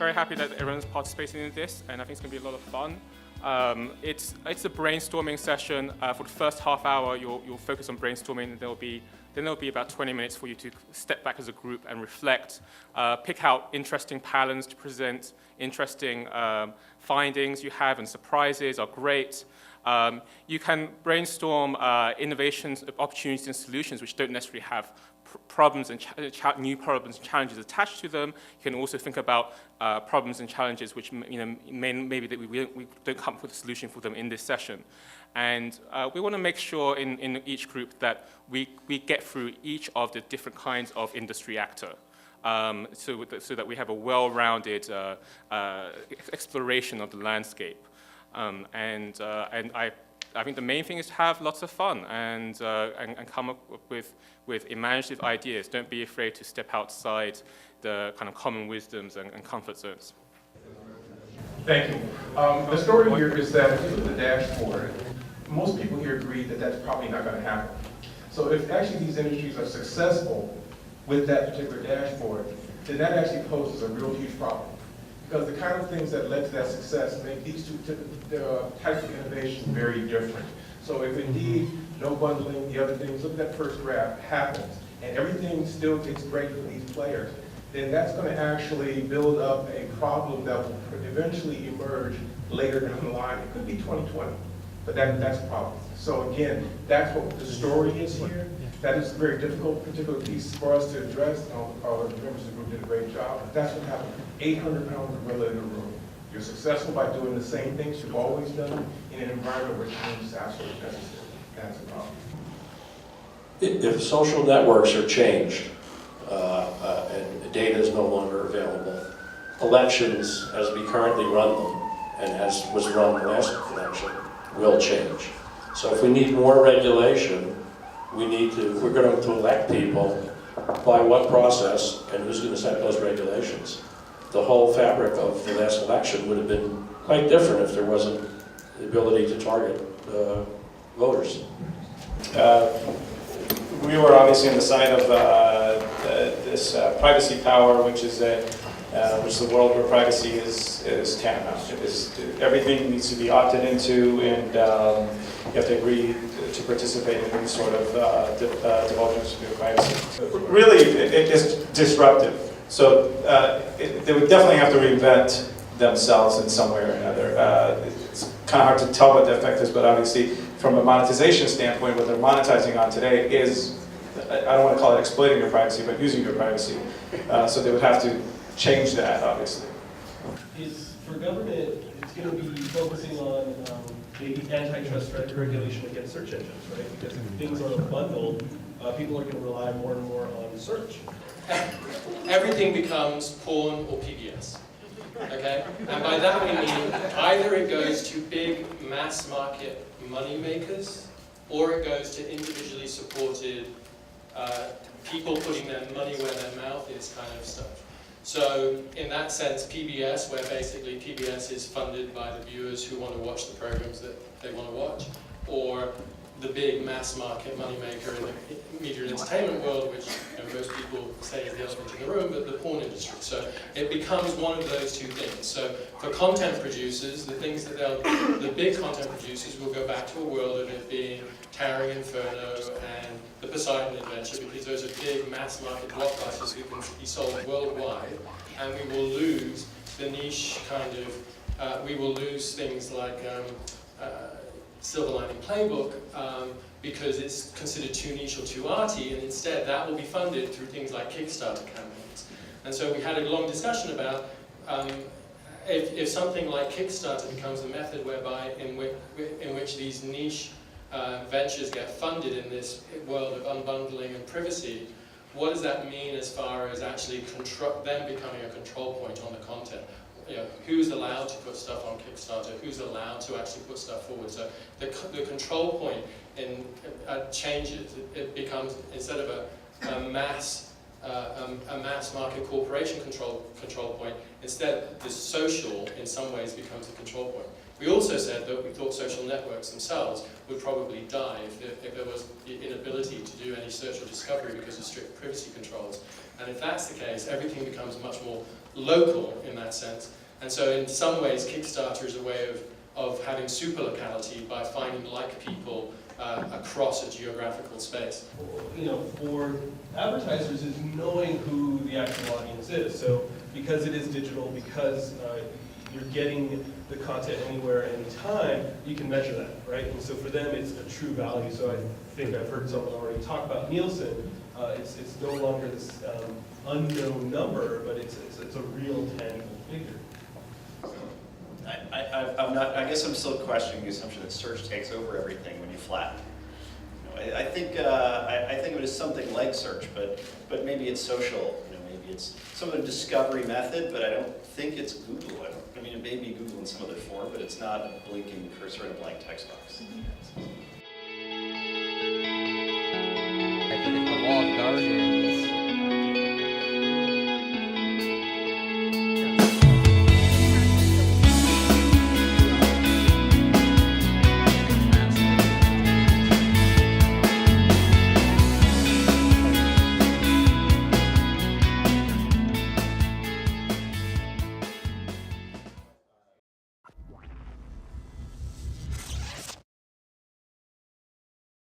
very happy that everyone's participating in this, and I think it's going to be a lot of fun. It's a brainstorming session. For the first half hour, you'll focus on brainstorming, and then there'll be about 20 minutes for you to step back as a group and reflect, pick out interesting patterns to present, interesting findings you have, and surprises are great. You can brainstorm innovations, opportunities, and solutions which don't necessarily have problems and new problems and challenges attached to them. You can also think about problems and challenges which maybe that we don't come up with a solution for them in this session. And we want to make sure in each group that we get through each of the different kinds of industry actor. So that we have a well-rounded exploration of the landscape. I think the main thing is to have lots of fun and come up with imaginative ideas. Don't be afraid to step outside the kind of common wisdoms and comfort zones. Thank you. The story here is that if you look at the dashboard, most people here agree that that's probably not going to happen. So if actually these industries are successful with that particular dashboard, then that actually poses a real huge problem. Because the kind of things that led to that success make these two types of innovation very different. So if indeed no bundling, the other things, look at that first graph, happens, and everything still gets great for these players, then that's going to actually build up a problem that will eventually emerge later down the line. It could be 2020, but that's a problem. So again, that's what the story is here. That is a very difficult particular piece for us to address. Our members of the group did a great job, but that's what happened. 800-pound gorilla in the room. You're successful by doing the same things you've always done in an environment where change is absolutely necessary. That's a problem. If social networks are changed and data is no longer available, elections as we currently run them and as was run the last election will change. So if we need more regulation, we're going to elect people by what process and who's going to set those regulations. The whole fabric of the last election would have been quite different if there wasn't the ability to target voters. We were obviously on the side of this privacy power, which is the world where privacy is tantamount. Everything needs to be opted into, and you have to agree to participate in any sort of divulgence of your privacy. Really, it is disruptive. So they would definitely have to reinvent themselves in some way or another. It's kind of hard to tell what the effect is, but obviously from a monetization standpoint, what they're monetizing on today is, I don't want to call it exploiting your privacy, but using your privacy. So they would have to change that, obviously. For government, it's going to be focusing on maybe antitrust regulation against search engines, right? Because if things are bundled, people are going to rely more and more on search. Everything becomes porn or PBS, okay? And by that we mean either it goes to big mass market money makers, or it goes to individually supported people putting their money where their mouth is kind of stuff. So in that sense, PBS, where basically PBS is funded by the viewers who want to watch the programs that they want to watch, or the big mass market moneymaker in the media and entertainment world, which most people say is the elephant in the room, but the porn industry. So it becomes one of those two things. So for content producers, the big content producers will go back to a world of it being Towering Inferno and The Poseidon Adventure, because those are big mass market blockbusters who can be sold worldwide, and we will lose the niche kind of, we will lose things like Silver Lining Playbook because it's considered too niche or too arty, and instead that will be funded through things like Kickstarter campaigns. And so we had a long discussion about if something like Kickstarter becomes a method whereby in which these niche ventures get funded in this world of unbundling and privacy, what does that mean as far as actually them becoming a control point on the content? Who's allowed to put stuff on Kickstarter? Who's allowed to actually put stuff forward? So the control point changes. It becomes, instead of a mass market corporation control point, instead the social in some ways becomes a control point. We also said that we thought social networks themselves would probably die if there was the inability to do any search or discovery because of strict privacy controls. And if that's the case, everything becomes much more local in that sense. And so in some ways, Kickstarter is a way of having super locality by finding like people across a geographical space. You know, for advertisers is knowing who the actual audience is. So because it is digital, because you're getting the content anywhere, anytime, you can measure that, right? And so for them, it's a true value. So I think I've heard someone already talk about Nielsen. It's no longer this unknown number, but it's a real tangible figure. I guess I'm still questioning the assumption that search takes over everything when you flatten. You know, I think of it as something like search, but maybe it's social. You know, maybe it's some other discovery method, but I don't think it's Google. I mean, it may be Google in some other form, but it's not a blinking cursor in a blank text box.